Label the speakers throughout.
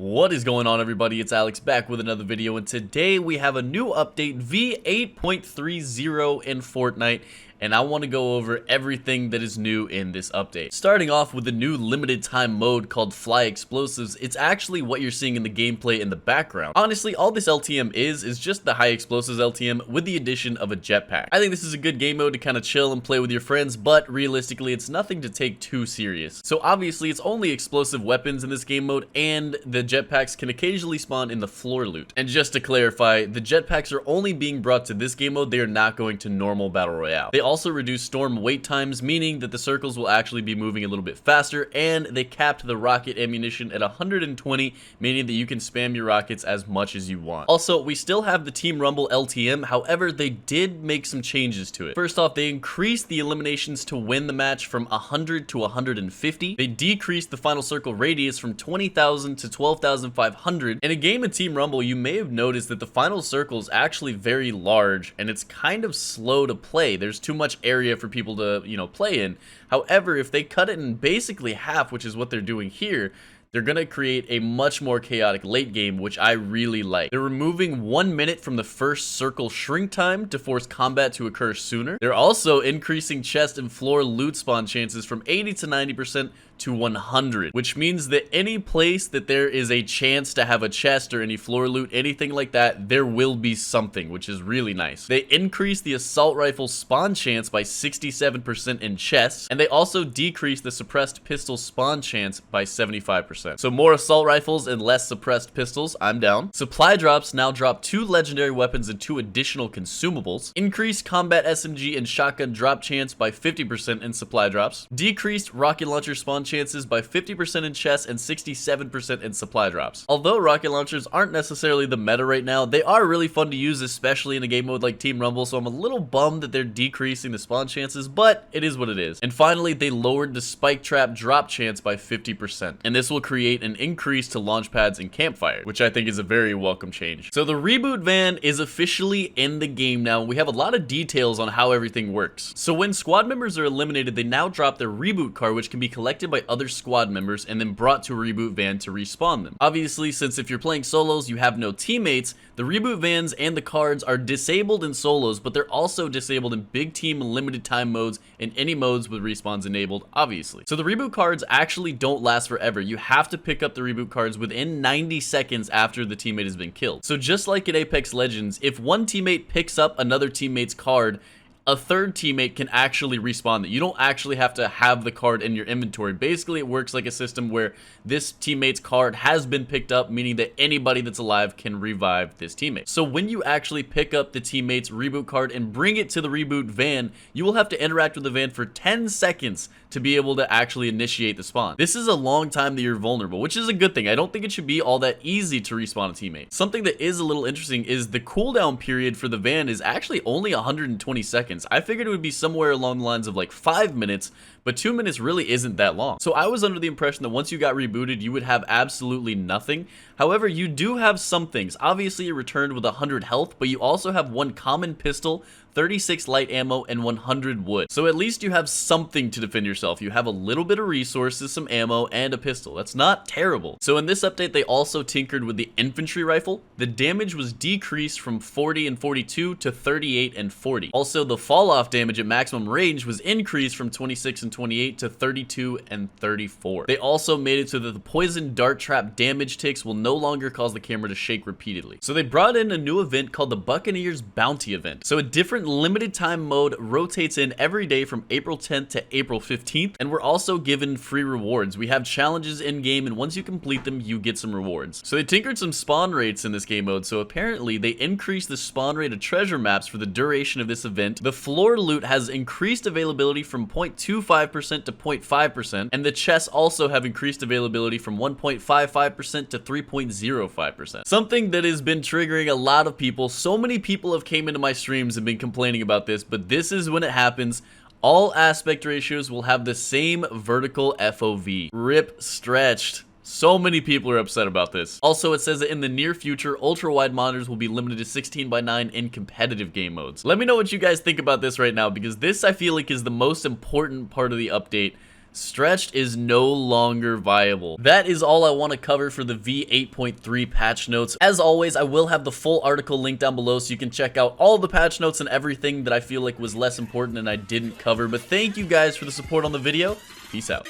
Speaker 1: What is going on, everybody? It's Alex back with another video, and today we have a new update, v8.30 in Fortnite, and I want to go over everything that is new in this update. Starting off with the new limited time mode called Fly Explosives. It's actually what you're seeing in the gameplay in the background. Honestly, all this LTM is just the high explosives LTM with the addition of a jetpack. I think this is a good game mode to kind of chill and play with your friends, but realistically, it's nothing to take too serious. So obviously, it's only explosive weapons in this game mode, and the jetpacks can occasionally spawn in the floor loot. And just to clarify, the jetpacks are only being brought to this game mode. They are not going to normal battle royale. They also reduce storm wait times, meaning that the circles will actually be moving a little bit faster, and they capped the rocket ammunition at 120, meaning that you can spam your rockets as much as you want. Also, we still have the Team Rumble LTM, however, they did make some changes to it. First off, they increased the eliminations to win the match from 100 to 150. They decreased the final circle radius from 20,000 to 12,500. In a game of Team Rumble, you may have noticed that the final circle is actually very large, and it's kind of slow to play. There's too much area for people to, play in. However, if they cut it in basically half, which is what they're doing here, they're going to create a much more chaotic late game, which I really like. They're removing 1 minute from the first circle shrink time to force combat to occur sooner. They're also increasing chest and floor loot spawn chances from 80 to 90% to 100, which means that any place that there is a chance to have a chest or any floor loot, anything like that, there will be something, which is really nice. They increase the assault rifle spawn chance by 67% in chests, and they also decrease the suppressed pistol spawn chance by 75%. So more assault rifles and less suppressed pistols, I'm down. Supply drops now drop 2 legendary weapons and 2 additional consumables. Increased combat SMG and shotgun drop chance by 50% in supply drops. Decreased rocket launcher spawn chances by 50% in chests and 67% in supply drops. Although rocket launchers aren't necessarily the meta right now, they are really fun to use, especially in a game mode like Team Rumble, so I'm a little bummed that they're decreasing the spawn chances, but it is what it is. And finally, they lowered the spike trap drop chance by 50%, and this will create an increase to launch pads and campfire, which I think is a very welcome change. So the reboot van is officially in the game now. We have a lot of details on how everything works. So when squad members are eliminated, they now drop their reboot card, which can be collected by other squad members and then brought to a reboot van to respawn them. Obviously, since if you're playing solos, you have no teammates, the reboot vans and the cards are disabled in solos, but they're also disabled in big team limited time modes and any modes with respawns enabled, obviously. So the reboot cards actually don't last forever. You have to pick up the reboot cards within 90 seconds after the teammate has been killed. So just like in Apex Legends, if one teammate picks up another teammate's card, a third teammate can actually respawn it. You don't actually have to have the card in your inventory. Basically, it works like a system where this teammate's card has been picked up, meaning that anybody that's alive can revive this teammate. So when you actually pick up the teammate's reboot card and bring it to the reboot van, you will have to interact with the van for 10 seconds to be able to actually initiate the spawn. This is a long time that you're vulnerable, which is a good thing. I don't think it should be all that easy to respawn a teammate. Something that is a little interesting is the cooldown period for the van is actually only 120 seconds. I figured it would be somewhere along the lines of like 5 minutes, but 2 minutes really isn't that long. So I was under the impression that once you got rebooted, you would have absolutely nothing. However, you do have some things. Obviously, you returned with 100 health, but you also have 1 common pistol, 36 light ammo, and 100 wood. So at least you have something to defend yourself. You have a little bit of resources, some ammo, and a pistol. That's not terrible. So in this update, they also tinkered with the infantry rifle. The damage was decreased from 40 and 42 to 38 and 40. Also, the fall-off damage at maximum range was increased from 26 and 28 to 32 and 34. They also made it so that the poison dart trap damage ticks will no longer cause the camera to shake repeatedly. So they brought in a new event called the Buccaneers Bounty event. So a different limited time mode rotates in every day from April 10th to April 15th, and we're also given free rewards. We have challenges in game, and once you complete them, you get some rewards. So they tinkered some spawn rates in this game mode. So apparently they increased the spawn rate of treasure maps for the duration of this event. The floor loot has increased availability from 0.25% to 0.5%, and the chests also have increased availability from 1.55% to 3.05%. Something that has been triggering a lot of people. So many people have came into my streams and been complaining about this, but this is when it happens. All aspect ratios will have the same vertical FOV. Rip stretched. So many people are upset about this. Also, it says that in the near future, ultra-wide monitors will be limited to 16:9 in competitive game modes. Let me know what you guys think about this right now, because this, I feel like, is the most important part of the update. stretched is no longer viable. That is all I want to cover for the v8.3 patch notes. As always, I will have the full article linked down below so you can check out all the patch notes and everything that I feel like was less important and I didn't cover. But thank you guys for the support on the video. Peace out.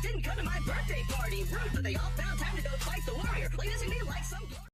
Speaker 2: Didn't come to my birthday party. Rude, but they all found time to go fight the warrior. Like, this is me like some